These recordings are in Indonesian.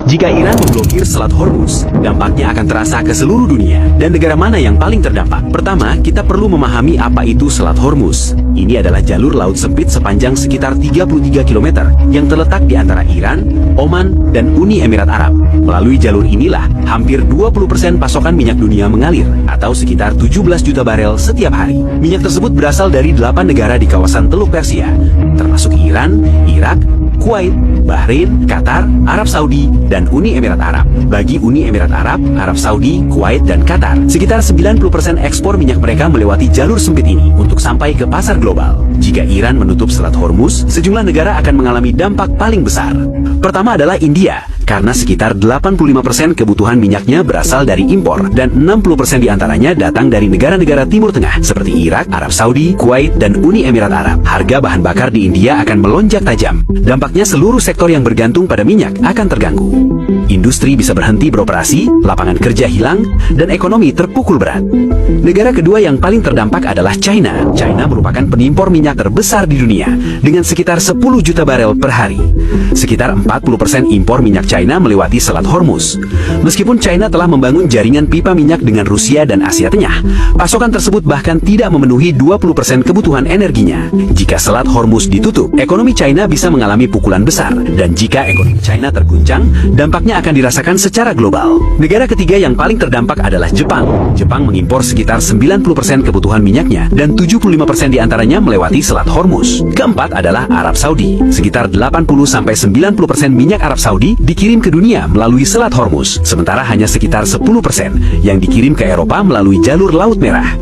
Jika Iran memblokir Selat Hormuz, dampaknya akan terasa ke seluruh dunia. Dan negara mana yang paling terdampak? Pertama, kita perlu memahami apa itu Selat Hormuz. Ini adalah jalur laut sempit sepanjang sekitar 33 km yang terletak di antara Iran, Oman, dan Uni Emirat Arab. Melalui jalur inilah, hampir 20% pasokan minyak dunia mengalir, atau sekitar 17 juta barel setiap hari. Minyak tersebut berasal dari 8 negara di kawasan Teluk Persia, termasuk Iran, Irak, Kuwait, Bahrain, Qatar, Arab Saudi, dan Uni Emirat Arab. Bagi Uni Emirat Arab, Arab Saudi, Kuwait, dan Qatar, sekitar 90% ekspor minyak mereka melewati jalur sempit ini untuk sampai ke pasar global. Jika Iran menutup Selat Hormuz, sejumlah negara akan mengalami dampak paling besar. Pertama adalah India, karena sekitar 85% kebutuhan minyaknya berasal dari impor, dan 60% diantaranya datang dari negara-negara Timur Tengah, seperti Irak, Arab Saudi, Kuwait, dan Uni Emirat Arab. Harga bahan bakar di India akan melonjak tajam. Dampaknya seluruh sektor yang bergantung pada minyak akan terganggu. Industri bisa berhenti beroperasi, lapangan kerja hilang, dan ekonomi terpukul berat. Negara kedua yang paling terdampak adalah China. China merupakan penimpor minyak terbesar di dunia, dengan sekitar 10 juta barel per hari. Sekitar 40% impor minyak China melewati Selat Hormuz. Meskipun China telah membangun jaringan pipa minyak dengan Rusia dan Asia Tengah, pasokan tersebut bahkan tidak memenuhi 20% kebutuhan energinya. Jika Selat Hormuz ditutup, ekonomi China bisa mengalami pukulan besar, dan jika ekonomi China terguncang, dampaknya akan dirasakan secara global. Negara ketiga yang paling terdampak adalah Jepang. Jepang mengimpor sekitar 90% kebutuhan minyaknya, dan 75% diantaranya melewati Selat Hormuz. Keempat adalah Arab Saudi. Sekitar 80-90% minyak Arab Saudi dikirim ke dunia melalui Selat Hormuz, sementara hanya sekitar 10% yang dikirim ke Eropa melalui jalur Laut Merah.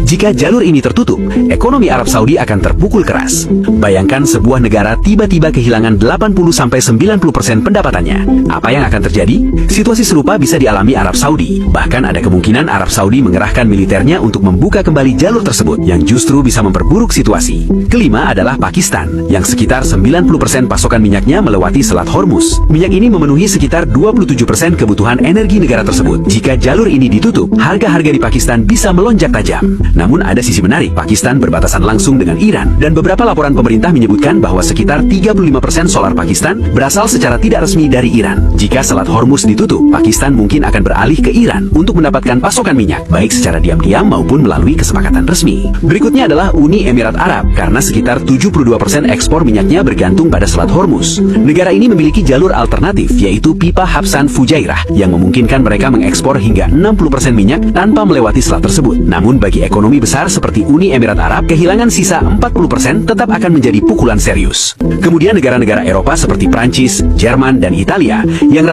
Jika jalur ini tertutup, ekonomi Arab Saudi akan terpukul keras. Bayangkan sebuah negara tiba-tiba kehilangan 80-90% pendapatannya. Apa yang akan terjadi? Situasi serupa bisa dialami Arab Saudi. Bahkan ada kemungkinan Arab Saudi mengerahkan militernya untuk membuka kembali jalur tersebut, yang justru bisa memperburuk situasi. Kelima adalah Pakistan, yang sekitar 90% pasokan minyaknya melewati Selat Hormuz. Minyak ini memenuhi sekitar 27% kebutuhan energi negara tersebut. Jika jalur ini ditutup, harga-harga di Pakistan bisa melonjak tajam. Namun ada sisi menarik, Pakistan berbatasan langsung dengan Iran, dan beberapa laporan pemerintah menyebutkan bahwa sekitar 35% solar Pakistan berasal secara tidak resmi dari Iran. Jika Selat Hormuz ditutup, Pakistan mungkin akan beralih ke Iran untuk mendapatkan pasokan minyak, baik secara diam-diam maupun melalui kesepakatan resmi. Berikutnya adalah Uni Emirat Arab, karena sekitar 72% ekspor minyaknya bergantung pada Selat Hormuz. Negara ini memiliki jalur alternatif, yaitu pipa Habsan Fujairah, yang memungkinkan mereka mengekspor hingga 60% minyak tanpa melewati selat tersebut. Namun bagi ekonomi besar seperti Uni Emirat Arab, kehilangan sisa 40% tetap akan menjadi pukulan serius. Kemudian negara-negara Eropa seperti Prancis, Jerman, dan Italia yang